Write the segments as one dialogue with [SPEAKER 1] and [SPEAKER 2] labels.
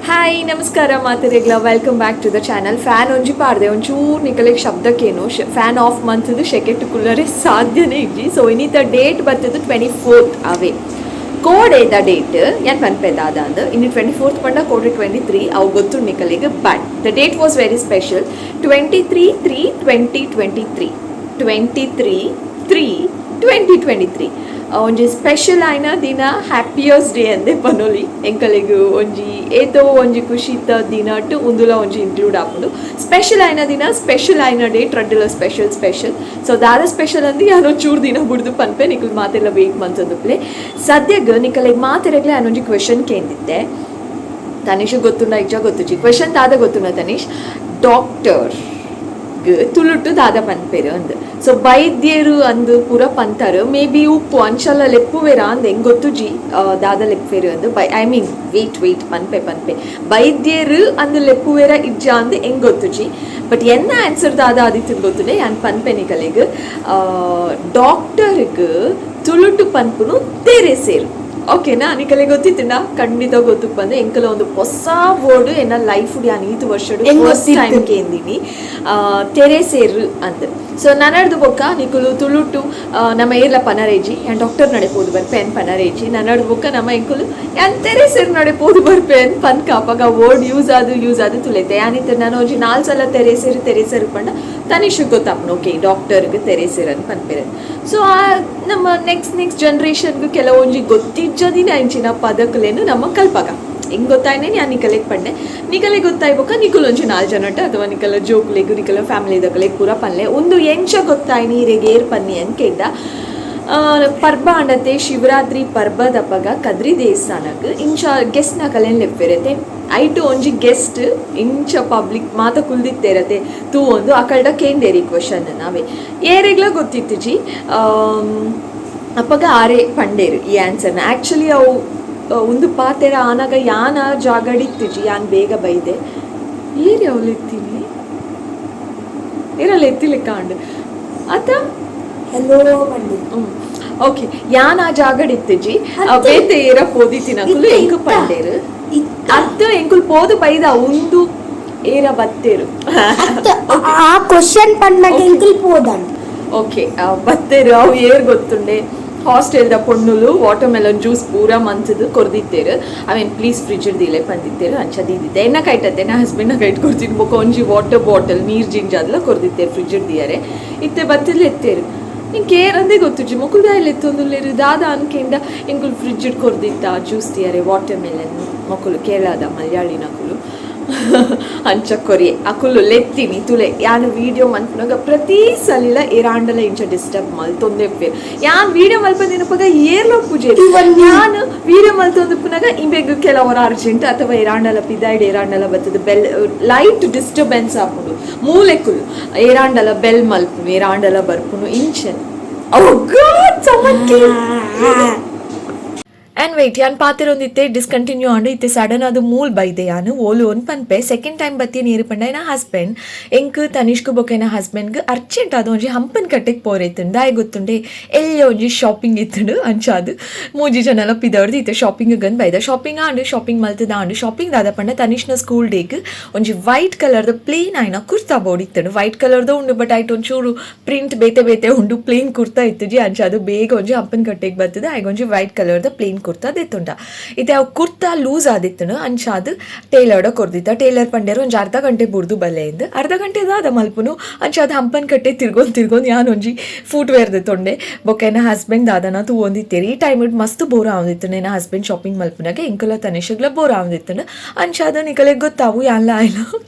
[SPEAKER 1] Hi ನಮಸ್ಕಾರ ಮಾತರಿಗ್ಲ welcome back to the channel. Fan ಒಂಜಿ ಪಾಡ್ದೆ ಒಂಚೂರು ನಿಕಲಿಗೆ ಶಬ್ದಕ್ಕೇನು ಫ್ಯಾನ್ ಆಫ್ ಮಂತದ್ದು ಶೆಕೆಟ್ ಕುಲ್ಲರೆ ಸಾಧ್ಯನೇ ಇಜ್ಜಿ. ಸೊ ಇನ್ನಿತ ಡೇಟ್ ಬರ್ತದ್ದು 24th ಅವೇ ಕೋಡ್ ಏದ ಡೇಟ್ ಏನು ಪನ್ಪೆದಾದ ಅಂದು ಇನ್ನು 24th ಪಂಡ ಕೋಡ್ 23 ಅವು ಗೊತ್ತು ನಿಕಲಿಗೆ. But the date was very special. 23/3/2023 23/3/2023 ಒಂಜಿ ಸ್ಪೆಷಲ್ ಆಯ್ನ ದಿನ ಹ್ಯಾಪಿಯಸ್ಟ್ ಡೇ ಅಂದೆ ಪನೊಲಿ ಎಂಕಲಿಗೂ ಒಂಜಿ ಏತೋ ಒಂಜಿ ಖುಷಿತ ದಿನ ಟು ಉಂದುಲ ಒಂಜಿ ಇನ್ಕ್ಲೂಡ್ ಆಪುಂಡು. ಸ್ಪೆಷಲ್ ಆಯ್ನ ದಿನ ಸ್ಪೆಷಲ್ ಆಯ್ನ ಡೇ ಟ್ರಡ್ಡುಲ ಸ್ಪೆಷಲ್. ಸೊ ದಾದ ಸ್ಪೆಷಲ್ ಅಂದು ಯಾರೋ ಚೂರು ದಿನ ಬಿಡ್ದು ಪನ್ಪೆ ನಿಕಲ್ ಮಾತೆಲ್ಲ ವೇಟ್ ಮಂತಂದುಪ್ಲೆ. ಸದ್ಯಗ ನಿಕಲಿಗೆ ಮಾತೆರಗ್ಲೆ ಅನ್ನೊಂಜಿ ಕ್ವೆಶನ್ ಕೇಂದಿದ್ದೆ. ತನೀಶ್ ಗೊತ್ತುಂಡ ಇಜ್ಜ ಗೊತ್ತುಜಿ ಕ್ವೆಶನ್ ದಾದ ಗೊತ್ತುಂಡ ತನೀಶ್. ಡಾಕ್ಟರ್ ತುಳುಟ್ಟು ದಾದ ಪನ್ಪೇರು ಅಂದ್. ಸೊ ಬೈದ್ಯರು ಅಂದು ಪೂರ ಪಂತಾರು ಮೇ ಬಿ ಉಪ್ಪು ಅಂಚಲ್ಲ ಲೆಪ್ಪುವೆರ ಅಂದ್ ಹೆಂಗ್ ಗೊತ್ತುಜಿ ದಾದ ಲೆಪ್ಪೇರು ಅಂದ್ ಐ ಮೀನ್ ವೇಟ್ ಪನ್ಪೆ ಬೈದ್ಯರು ಅಂದ್ ಲೆಪ್ಪುವೆರ ಇಜ್ಜ ಅಂದ್ ಹೆಂಗ್ ಗೊತ್ತುಜಿ. ಬಟ್ ಎನ್ನ ಆನ್ಸರ್ ದಾದ ಆದಿತ್ತು ಗೊತ್ತುನೆ ಯಾನ್ ಪನ್ಪೆ ನಿಕಲಿಗ್ ಡಾಕ್ಟರ್ಗ್ ತುಳುಟು ಪನ್ಪುನು ತೆರೆ ಸೇರು. ಓಕೆನಾ ನಿಕಲೆ ಗೊತ್ತಿತ್ತುಂಡ ಖಂಡಿತ ಗೊತ್ತು ಬಂದು ಎಂಕಲ ಒಂದು ಹೊಸ ವರ್ಡ್ ಎನ್ನ ಲೈಫ್ ಯಾನ್ ಈತು ವರ್ಷಡು ಫಸ್ಟ್ ಟೈಮ್ ಕೇಂದಿನಿ ತೆರೆ ಸೇರು ಅಂದ್. ಸೊ ನನ್ನಡ್ದು ಬೊಕ್ಕ ನಿಕುಲು ತುಳುಟು ನಮ್ಮ ಏರ್ಲ ಪನರೇಜಿ ಯಾನ್ ಡಾಕ್ಟರ್ ನಡೆಪೋದು ಬರ್ಪೇನ್ ಪನರೇಜಿ ನನ್ನಡ್ದು ಬೊಕ್ಕ ನಮ್ಮ ಎಂಕುಲು ಯಾನ್ ತೆರೆ ಸೇರು ನಡೆಪೋದು ಬರ್ಪೇನ್ ಪನ್ ಕಾಪಾಗ ವರ್ಡ್ ಯೂಸ್ ಆದು ತುಲೆತೆ ಯಾನಿತ್ತು ನಾನು ಒಂಜಿ 4 ಸಲ ತೆರೆ ಸೇರು ಪಂಡ ತನಿಷ್ ಗೊತ್ತಾಪನು ಓಕೆ ಡಾಕ್ಟರ್ಗೆ ತೆರೆ ಸೇರು ಅಂತ ಪನ್ಪೇರೆ. ಸೊ ನಮ್ಮ ನೆಕ್ಸ್ಟ್ ಜನ್ರೇಷನ್ಗೂ ಕೆಲವೊಂಜಿ ಗೊತ್ತಿಜ್ಜದಿನ ಅಂಚಿನ ಪದಕಲೇನು ನಮ್ಮ ಕಲ್ಪಾಗ ಹೆಂಗ್ ಗೊತ್ತಾಯ್ನೆ ನಾನು ನಿಕಲೆಗೆ ಪಂಡೆ ನಿಕಲೆ ಗೊತ್ತಾಯ್ಬೋಕ ನಿಕುಲೊಂಜಿ 4 ಜನಟ ಅಥವಾ ನಿಕಲ ಜೋಕ್ಲೆಗು ನಿಕಲ ಫ್ಯಾಮಿಲಿದಕಲೆಗ್ ಪೂರ ಪನ್ಲೆ ಒಂದು ಎಂಚ ಗೊತ್ತಾಯ್ನಿ ಇರೆಗೆ ಏರ್ ಪನ್ನಿ ಅಂತ ಕೇಳ್ದ. ಪರ್ಬ ಅಂಡತೆ ಶಿವರಾತ್ರಿ ಪರ್ಬದಪ್ಪಗ ಕದ್ರಿ ದೇವಸ್ಥಾನಕ್ಕೆ ಇಂಚ ಗೆಸ್ಟ್ನ ಕಲೆನ್ ಲೆಪ್ಪೆರತೆ ಐಟು ಒಂಜಿ ಗೆಸ್ಟ್ ಇಂಚ ಪಬ್ಲಿಕ್ ಮಾತ ಕುಲ್ದಿತ್ತೇರತೆ ತೂ ಒಂದು ಆ ಕಲ್ಡ ಕೇಂದೇರಿ ಕ್ವಶನ್ ನಾವೇ ಏರೆಗ್ಲ ಗೊತ್ತಿತ್ತು ಜಿ ಅಪ್ಪಗ ಆರೆ ಪಂಡೇರು ಈ ಆನ್ಸರ್ನ. ಆ್ಯಕ್ಚುಲಿ ಅವು ಒಂದು ಪಾತೆರ ಆನಾಗ ಯಾನ ಜಾಗಡಿತ್ತು ಜಿ ಯಾನ್ ಬೇಗ ಬೈದೆ ಏರಿ ಅವಳು ಎತ್ತೀನಿ ಏರಲ್ಲ ಎತ್ತಿಲಿ ಕಾಂಡು ಆತ ಹೆಲೋ ಬಂಡಿ ಓಕೆ ಯಾನ್ ಆ ಜಾಗಡಿತ್ತು ಜಿ ಬೇತೆ ಏರ ಪೋದಿತ್ತಿನ ಕುಲು ಎಂಕ್ ಪಂಡೇರು ಅತ್ತ ಎಂಕುಲ್ ಪೋದು ಬೈದ ಒಂದು ಏರ ಬತ್ತೇರು
[SPEAKER 2] ಆ ಕ್ವೆಶ್ಚನ್ ಪನ್ನಗ ಎಂಕುಲ್ ಪೋದನ್
[SPEAKER 1] ಓಕೆ ಬತ್ತೇರು ಅವು ಏರ್ ಗೊತ್ತುಂಡೆ ಹಾಸ್ಟೆಲ್ದ ಪೊಣ್ಣುಲು ವಾಟರ್ ಮೆಲನ್ ಜ್ಯೂಸ್ ಪೂರ ಮಂತದು ಕೊರ್ದಿತ್ತೇರು ಅವೇನು ಪ್ಲೀಸ್ ಫ್ರಿಜ್ ದಿಲೆ ಪಂದಿತ್ತೇರು ಅಂಚದಿದ್ದಿದ್ದೆ ಎನ್ನ ಕೈಟತ್ತೆ ನಾ ಹಸ್ಬೆಂಡ್ನ ಕೈಟ್ ಕೊಡ್ತೀನಿ ಬೊಕ್ಕ ಒಂಜಿ ವಾಟರ್ ಬಾಟಲ್ ನೀರು ಜಿಂಜಾದ್ಲ ಕೊರ್ದಿತ್ತೇರು ಫ್ರಿಜ್ ದಿಯರೆ ಇತ್ತೆ ಬತ್ತಿದ್ಲು ಎತ್ತೇರು ನಿಂಗೆ ಕೇರ್ ಅಂದೇ ಗೊತ್ತುಜಿ ಮುಕುಲ್ದ ಇಲ್ಲಿ ಎತ್ತೊಂದುಲ್ಲೇರು ದಾದ ಅನ್ಕೆಂಡ ಎಂಕುಲ್ ಫ್ರಿಜ್ ಕೊರ್ದಿತ್ತ ಜ್ಯೂಸ್ ದಿಯರೆ ವಾಟರ್ ಮೆಲನ್ ಮಕ್ಕಳು ಕೇರಳದ ಮಲಯಾಳಿ ನಕುಲು ಅಂಚ ಕೊರಿಯೆ ಅಕುಲು ಲೆತ್ತೀನಿ ತುಲೆ ಯಾನು ವೀಡಿಯೋ ಮಲ್ಪನಾಗ ಪ್ರತಿ ಸಲಿಲ ಏರಾಂಡಲ ಇಂಚ ಡಿಸ್ಟರ್ಬ್ ಮಲ್ತೊಂದೆಪ್ಪೆ ಯಾನ್ ವೀಡಿಯೋ ಮಲ್ಪದಿನಪಾಗ ಏರ್ಲೋ ಪೂಜೆ ನಾನು ವೀಡಿಯೋ ಮಲ್ತೊಂದಪ್ಪನಾಗ ಇಂಬೆಗ್ ಕೆಲವರ ಅರ್ಜೆಂಟ್ ಅಥವಾ ಏರಾಂಡಲ ಪಿದಾಯ್ಡ್ ಏರಾಂಡಲ ಬರ್ತದೆ ಬೆಲ್ ಲೈಟ್ ಡಿಸ್ಟರ್ಬೆನ್ಸ್ ಆಪುಂಡು ಮೂಲೆಕುಲು ಏರಾಂಡಲ ಬೆಲ್ ಮಲ್ಪುನು ಏರಾಂಡಲ ಬರ್ಪುನು ಇಂಚನ್ oh god summon and wait ಯಾನ್ ಪಾತಿರೊಂದಿತ್ತೆ ಡಿಸ್ಕಂಟಿನ್ಯೂ ಆಂಡು ಇತ್ತೆ ಸಡನ್ ಅದು ಮೂಲ್ ಬೈದೆ ಯಾನು ಓಲು ಒಂದು ಪನ್ಪೆ ಸೆಕೆಂಡ್ ಟೈಮ್ ಬತ್ತಿ ನೀರು ಪಂಡ ಏನ ಹಸ್ಬೆಂಡ್ ಎಂಕ್ ತನಿಷ್ಕು ಬೊಕೇನ ಹಸ್ಬೆಂಡ್ಗೆ ಅರ್ಜೆಂಟ್ ಅದು ಒಂಜಿ ಹಂಪನ್ ಕಟ್ಟೆಗೆ ಪೋರೈತುಂಡು ದಾಯ್ ಗೊತ್ತುಂಡೆ ಎಲ್ಲ ಒಂಜಿ ಶಾಪಿಂಗ್ ಇತ್ತುಂಡು ಅಂಚಾದು ಮೂಜಿ ಜನ ಪಿದವ್ರದ್ದು ಇತ್ತೆ ಶಾಪಿಂಗ್ ಗಂದು ಬೈದ ಶಾಪಿಂಗ್ ಆಂಡು ಶಾಪಿಂಗ್ ಮಲ್ತದ ಆಂಡು ಶಾಪಿಂಗ್ ದಾದ ಪಂಡ ತನಿಷ್ನ ಸ್ಕೂಲ್ ಡೇಗೆ ಒಂಜಿ ವೈಟ್ ಕಲರ್ದ ಪ್ಲೇನ್ ಆಯ್ನ ಕುರ್ತಾ ಬೋಡಿತ್ತುಂಡು ವೈಟ್ ಕಲರ್ದು ಉಂಡು ಬಟ್ ಆಯ್ತು ಒಂಚೂರು ಪ್ರಿಂಟ್ ಬೇತೆ ಉಂಡು ಪ್ಲೇನ್ ಕುರ್ತಾ ಇತ್ತು ಜಿ ಅಂಚಾದು ಬೇಗ ಒಂಜಿ ಹಂಪನ್ ಕಟ್ಟೆಗೆ ಬರ್ತದೆ ಆಯ್ಗ ಒಂಜಿ ವೈಟ್ ಕಲರ್ದ ಪ್ಲೇನ್ ಕುರ್ತಾ ದೆತ್ತುಂಡ ಇತ್ತೆ ಅವು ಕುರ್ತಾ ಲೂಸ್ ಆದಿತ್ತನು ಅಂಚಾದು ಟೇಲರ್ಡ ಕೊರ್ದಿತ್ತ ಟೇಲರ್ ಪಂಡ್ಯರು ಒಂಜಿ ಅರ್ಧ ಗಂಟೆ ಬುರ್ದು ಬಲ್ಲೆಯಿಂದ ಅರ್ಧ ಗಂಟೆ ದಾದ ಮಲ್ಪುನು ಅಂಚಾದ ಹಂಪನ್ ಕಟ್ಟೆ ತಿರ್ಗೊಂಡು ಯಾನ್ ಒಂಜಿ ಫುಟ್ ವೇರ್ದೆ ತೊಂಡೆ ಬೊಕ್ಕೇನ ಹಸ್ಬೆಂಡ್ ದಾದನ ತೂ ಒಂದಿತ್ತೇರಿ ಈ ಟೈಮ್ ಮಸ್ತ್ ಬೋರ್ ಆವಂದಿತ್ತು ನೇನ ಹಸ್ಬೆಂಡ್ ಶಾಪಿಂಗ್ ಮಲ್ಪನಾಗ ಎಂಕಲ ತನಿಷಗ್ಲ ಬೋರ್ ಆವಂದಿತ್ತನು ಅಂಚಾದ ನಿಕಲೆಗೆ ಗೊತ್ತಾವು ಯಾನ್ಲ ಆಯ್ಲ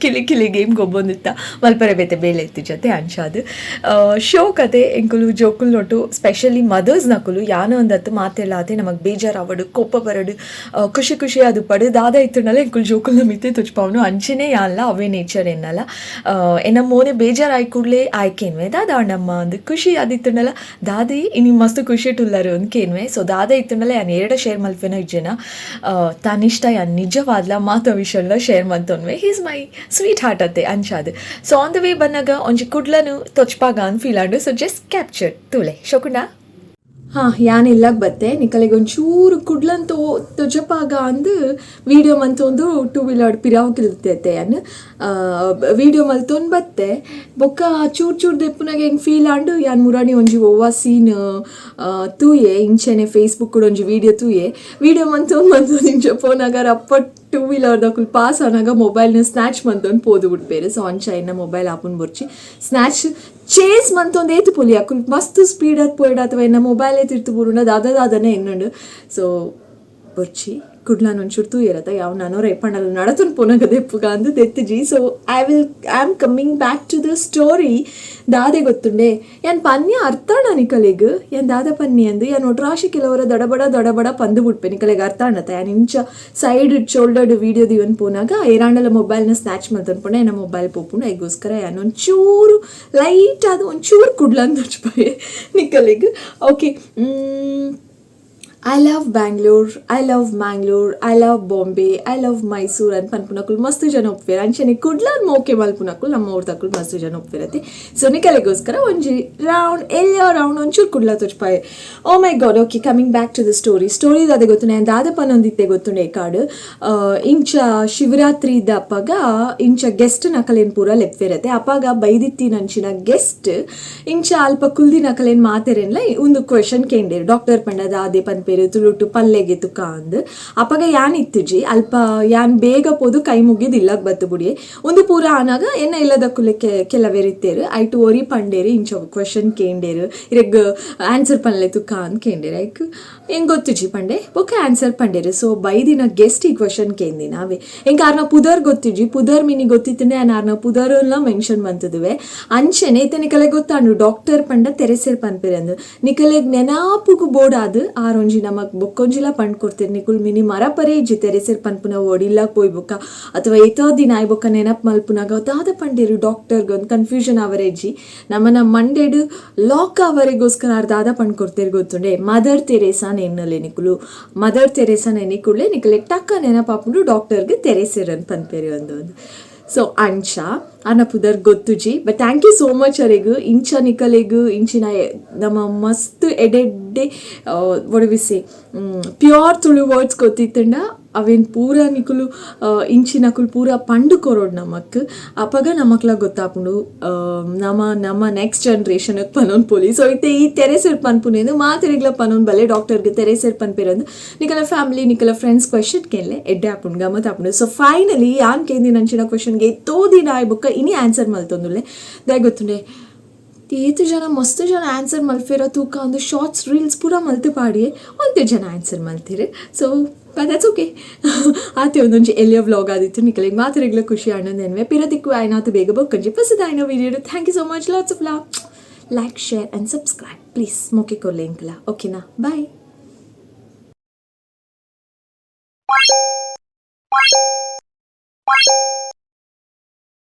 [SPEAKER 1] ಕಿಲಿ ಗೇಮ್ ಗೊಬ್ಬೊಂದಿತ್ತ ಮಲ್ಪರೆ ಬೇತೆ ಬೇಲೆ ಇತ್ತು ಜೊತೆ ಅಂಚಾದು ಶೋ ಕತೆ ಎಂಕುಲು ಜೋಕುಲ್ ನೋಟು ಸ್ಪೆಷಲಿ ಮದರ್ಸ್ ನಕುಲು ಯಾನ ಒಂದತ್ತು ಮಾತೆಲ್ಲಾತೆ ನಮಗ್ ಬೇಜಾರಾವಡು ಕೋಪ ಬರಡು ಖುಷಿ ಅದು ಪಡು ದಾದ ಇತ್ತುಂಡಲ್ಲ ಎಂಕುಲ್ ಜೋಕುಲ್ನ ಮಿತ್ತೆ ತುಚ್ಪಾವನು ಅಂಚೆನೆ ಯಾನ್ಲ ಅವೇ ನೇಚರ್ ಎನ್ನಲ್ಲ ಎನ್ನ ಮೋನೆ ಬೇಜಾರಾಯ್ ಕೂಡಲೇ ಆಯ್ಕೇನ್ವೆ ದಾದ ಅಣ್ಣಮ್ಮ ಅಂದು ಖುಷಿ ಅದಿತ್ತುಂಡಲ್ಲ ದಾದಿ ಇನ್ನು ಮಸ್ತ್ ಖುಷಿ ಟುಲ್ಲರು ಅಂದ್ಕೇನ್ವೆ. ಸೊ ದಾದ ಇತ್ತುಂಡಲ್ಲ ಯಾನ್ ಎರಡ ಶೇರ್ ಮಲ್ಪೆನ ಇಜ್ಜನ ತಾನಿಷ್ಟ ಯಾನ್ ನಿಜವಾದ್ಲ ಮಾತು ವಿಷಯಲ್ಲ ಶೇರ್ ಮಂತೊನ್ವೆ ಹೀಸ್ ಮೈ ಸ್ವೀಟ್ ಹಾರ್ಟ್ ಅತ್ತೆ ಅಂಚಾದು. ಸೊ ಆನ್ ದ ವೇ ಬಂದಾಗ ಒಂಜಿ ಕುಡ್ಲನು ತೊಚ್ಪಾಗ ಅಂತ ಫೀಲ್ ಆಂಡು ಸೊ ಜಸ್ಟ್ ಕ್ಯಾಪ್ಚರ್ ತುಲೆ ಶೋಕುಂಡ ಹಾಂ ಯಾನ್ ಇಲ್ಲಾಗ ಬತ್ತೆ ನಿಕಲಿಗೆ ಒಂಚೂರು ಕುಡ್ಲಂತ ತೊಜಪಾಗ ಅಂದು ವೀಡಿಯೋ ಮಂತೊಂದು ಟೂ ವೀಲರ್ ಪಿರಾವುಕಿಲ್ತೈತೆ ಅನ್ ವೀಡಿಯೋ ಮಲ್ತೊಂದು ಬತ್ತೆ ಬೊಕ್ಕ ಚೂರು ದೆಪ್ಪುನಾಗ ಹೆಂಗೆ ಫೀಲ್ ಆಂಡು ಯಾನ್ ಮುರಾಣಿ ಒಂಜಿ ಒವ್ವ ಸೀನ್ ತೂಯೆ ಇಂಚೆನೆ ಫೇಸ್ಬುಕ್ ಕೂಡ ಒಂಜಿ ವೀಡಿಯೋ ತೂಯೆ ವೀಡಿಯೋ ಮಂತೊಂದು ಇಂಚ ಫೋನಾಗ ಅಪ್ಪ ಟೂ ವೀಲರ್ದಕ್ಕೂ ಪಾಸ್ ಆನಾಗ ಮೊಬೈಲ್ನ ಸ್ನ್ಯಾಚ್ ಮಂತೊಂದು ಪೋದು ಬಿಟ್ಪೇರು ಸೊ ಅಂಚ ಇನ್ನ ಮೊಬೈಲ್ ಆಪನ್ ಬರ್ಚಿ ಸ್ನ್ಯಾಚ್ ಚೇಸ್ ಮಂತೊಂದು ಏತು ಪೊಲಿ ಅಕ್ಕುಲ್ ಮಸ್ತ್ ಸ್ಪೀಡ್ ಅದು ಪೋಯ್ಡ ಅಥವಾ ಇನ್ನ ಮೊಬೈಲೇ ತಿರ್ತು ಬುರುಂಡ ದಾದನೇ ಎನ್ನುಂಡು ಸೊ ಬರ್ಚಿ ಕುಡ್ಲಾನ್ ಒಂಚೂರು ತೂ ಇರತ್ತೆ ಯಾವ ನಾನು ರೇಪಣ್ಣಲ್ಲಿ ನಡತುನ್ ಪುನಗದೆ ಪುಗ ಅಂದು ತೆತ್ತಜಿ so I am coming back to the story ದಾದೆ ಗೊತ್ತುಂಡೆ ಯಾನ್ ಪನ್ಯ ಅರ್ಥಾಣ ನಿಕಲೆಗ್ ಯಾನ್ ದಾದ ಪನ್ಯ ಅಂದು ಯಾನ್ ಒಟ್ರಾಶಿ ಕೆಲವರ ದಡಬಡ ಪಂದು ಬಿಟ್ಪೆ ನಿಕಲೆಗ್ ಅರ್ಥಾಣತೆ ಯಾನ್ ಇಂಚ ಸೈಡ್ ಶೋಲ್ಡರ್ಡ್ ವೀಡಿಯೋ ದಿವನ್ ಪೋನಾಗ ಏರಾಂಡಲ ಮೊಬೈಲ್ನ ಸ್ನ್ಯಾಚ್ ಮಾಡ್ತನ್ಪುಂಡ ಏನ ಮೊಬೈಲ್ ಪೋಪುಂಡು ಐಗೋಸ್ಕರ ಯಾನ್ ಒಂಚೂರು ಲೈಟ್ ಆದ ಒಂಚೂರು ಕುಡ್ಲಂದು ಹಚ್ಪೆ ನಿಕಲೆಗ್ okay I love Bangalore, I love Mangalore, I love Bombay, I love Mysore and ಪನ್ಪುನಕುಲ್ ಮಸ್ತ್ ಜನ ಒಪ್ಪಿರ ಅಂಚನೆ ಕುಡ್ಲಾನ್ ಮೋಕೆ ಮಲ್ಪುನಕುಲ್ ನಮ್ಮ ಊರ್ ತಕುಲ್ ಮಸ್ತ್ ಜನ ಒಪ್ಪಿರತ್ತೆ ಸೊ ನಿಕಲೆಗೋಸ್ಕರ ಒಂಜಿ ರೌಂಡ್ ಒಂಚೂರು ಕುಡ್ಲ ತೊಚ್ಪಾಯ್ oh my god okay coming back to the story ಅದೇ ಗೊತ್ತು ನಾನು ದಾದಪ್ಪನೊಂದಿತ್ತೆ ಗೊತ್ತುಂಡೆ ಕಾಡು ಇಂಚ ಶಿವರಾತ್ರಿ ಇದ್ದ ಅಪ್ಪಾಗ ಇಂಚ ಗೆಸ್ಟ್ ನಕಲೇನ್ ಪೂರ ಲೆಪ್ಪಿರತ್ತೆ ಅಪ್ಪಾಗ ಬೈದಿತ್ತಿ ನಂಚಿನ ಗೆಸ್ಟ್ ಇಂಚ ಅಲ್ಪ ಕುಲ್ದಿ ನಕಲೇನ್ ಮಾತೆರೆನ್ಲ ಒಂದು ಕ್ವೆಶನ್ ಕೇಂಡೇರು ಡಾಕ್ಟರ್ ಪಂಡದ ಅದೇ ಪನ್ಪೇರು ತುಳುಟು ಪಲ್ಲೆಗೆ ತುಕ ಅಂದ್ ಅಪ್ಪಗ ಯಾನ್ ಇತ್ತುಜಿ ಅಲ್ಪ ಯಾನ್ ಬೇಗ ಪೋದು ಕೈ ಮುಗಿದ್ ಇಲ್ಲಗ್ ಬತ್ತು ಬುಡಿ ಒಂದು ಪೂರ ಆನಾಗ ಎನ್ನ ಇಲ್ಲದಕ್ಕುಲೆ ಕೆಲವೆರಿತ್ತೇರು ಐಟು ಒರಿ ಪಂಡೇರು ಇಂಚ ಕ್ವೆಶನ್ ಕೇಂಡೇರು ಇರೆಗ್ ಆನ್ಸರ್ ಪನ್ಲೆ ತುಕ ಅಂದ್ ಕೇಂಡೇರು ಐಕ್ ಹೆಂಗ್ ಗೊತ್ತುಜಿ ಪಂಡೆ ಬೊಕ್ಕ ಆನ್ಸರ್ ಪಂಡೇರು ಸೊ ಬೈದಿನ ಗೆಸ್ಟ್ ಈ ಕ್ವೆಶನ್ ಕೇಂದಿ ನಾವೇ ಹೆಂಗ್ ಆರ್ನ ಪುದರ್ ಗೊತ್ತುಜಿ ಪುದರ್ ಮೀನಿ ಗೊತ್ತಿತ್ತಂಡೆ ಆರ್ನ ಪುದರ್ನ ಮೆನ್ಷನ್ ಮಂತದುವೆ ಅಂಚೆನೆ ಐತೆ ನಿಕಲೆಗ್ ಗೊತ್ತಾಂಡು ಡಾಕ್ಟರ್ ಪಂಡ ತೆರೆಸೇರ್ ಪನ್ಪೇರಂದು ನಿಕಲೆಗ್ ನೆನಾಪುಗು ಬೋಡಾದು ಆರೊಂಜಿ ನಮಕ್ ಬೊಕ್ಕೊಂಜಿಲ ಪಂಡ್ ಕೊಡ್ತೀರಿ ನಿಕುಲ್ ಮಿನಿ ಮರ ಪರೇ ಇಜ್ಜಿ ತೆರೆಸೇರ್ ಪನ್ಪುನ ಒಡಿಲ್ಲ ಪೋಯ್ ಬೊಕ್ಕ ಅಥವಾ ಏತೋ ದಿನ ಆಯ್ ಬೊಕ್ಕ ನೆನಪ್ ಮಲ್ಪುನಾಗ ದಾದ ಪಂಡೇರು ಡಾಕ್ಟರ್ಗೆ ಒಂದು ಕನ್ಫ್ಯೂಷನ್ ಅವರೇಜಿ ನಮ್ಮನ ಮಂಡೇಡು ಲಾಕ್ ಅವರಿಗೋಸ್ಕರ ದಾದ ಪಂಡ್ ಕೊಡ್ತೀರಿ ಗೊತ್ತುಂಡೆ ಮದರ್ ತೆರೇಸಾ ನೆನ್ನಲೆ ನಿಕುಲು ಮದರ್ ತೆರೇಸಾ ನೆನಿಕುಳ್ಳೆ ನಿಕಲೆ ಟಕ್ಕ ನೆನಪಾಪುಂಡು ಡಾಕ್ಟರ್ಗೆ ತೆರೆಸೇರನ್ ಪನ್ಪೇರಿ ಒಂದು ಸೊ ಅಂಚ ಅನ್ನ ಪುದರ್ ಗೊತ್ತುಜಿ but thank you so much ಅರೆಗು ಇಂಚ ನಿಕಲೆಗು ಇಂಚಿನ ನಮ್ಮ ಮಸ್ತ್ ಎಡೆಡ್ಡೆ ಒಡವಿಸಿ ಪ್ಯೂರ್ ತುಳು ವರ್ಡ್ಸ್ ಗೊತ್ತಿತ್ತಂಡ ಅವೇನು ಪೂರ ನಿಕುಲು ಇಂಚಿನಕುಲು ಪೂರ ಪಂಡು ಕೊರೋಡು ನಮಕ್ ಅಪಗ ನಮಕ್ಲ ಗೊತ್ತಾಪುಂಡು ನಮ್ಮ ನೆಕ್ಸ್ಟ್ ಜನ್ರೇಷನ್ಗೆ ಪನೊಂದು ಪೊಲಿ ಸೊ ಇತ್ತೆ ಈ ತೆರೆಸೇರ್ ಪನ್ಪುನೇನು ಮಾತೆರೆಗ್ಲ ಪನೊಂದು ಬಲೆ ಡಾಕ್ಟರ್ಗೆ ತೆರೆಸೇರ್ ಪನ್ಪೇರಂದು ನಿಕಲ ಫ್ಯಾಮಿಲಿ ನಿಕಲ ಫ್ರೆಂಡ್ಸ್ ಕ್ವೆಶನ್ ಕೇಳಲೆ ಎಡ್ಡೆ ಹಾಪುಂಡು ಗಮತ್ ಹಾಪುಂಡು ಸೊ ಫೈನಲಿ ಯಾನ್ ಕೇಂದಿ ನಂಚಿನ ಕ್ವೆಶನ್ಗೆ ತೋದಿನ ಆಯ್ಬೊಕ್ಕ ಇನಿ ಆನ್ಸರ್ ಮಲ್ತೊಂದುಲ್ಲೆ ದಾಯ್ ಗೊತ್ತುಂಡೆ ಏತು ಜನ ಮಸ್ತ್ ಜನ ಆನ್ಸರ್ ಮಲ್ಫೇರ ತೂಕ ಒಂದು ಶಾರ್ಟ್ಸ್ ರೀಲ್ಸ್ ಪೂರ ಮಲ್ತು ಪಾಡಿ ಒಂದು ಜನ ಆನ್ಸರ್ ಮಲ್ತೀರಿ ಸೊ ದಟ್ಸ್ ಓಕೆ ಆತೆ ಒಂದೊಂದು ಎಲ್ಲಿಯ ವ್ಲಾಗ್ ಆದಿತ್ತು ನಿಕಲಿಗೆ ಮಾತಾಡಲು ಖುಷಿ ಆನಂದನ್ವೆ ಪಿರ ಥಿಕ್ಕುವೆ ಆಯ್ನಾತ್ ಬೇಗ ಬೊಕ್ಕಂಜಿ ಫಸ್ಟ್ ಆಯ್ನ video thank you so much lots of love like share and subscribe please ಮೊಕೆ ಕೊರ್ಲೆ ಇಂಕಲ ಓಕೆನಾ ಬಾಯ್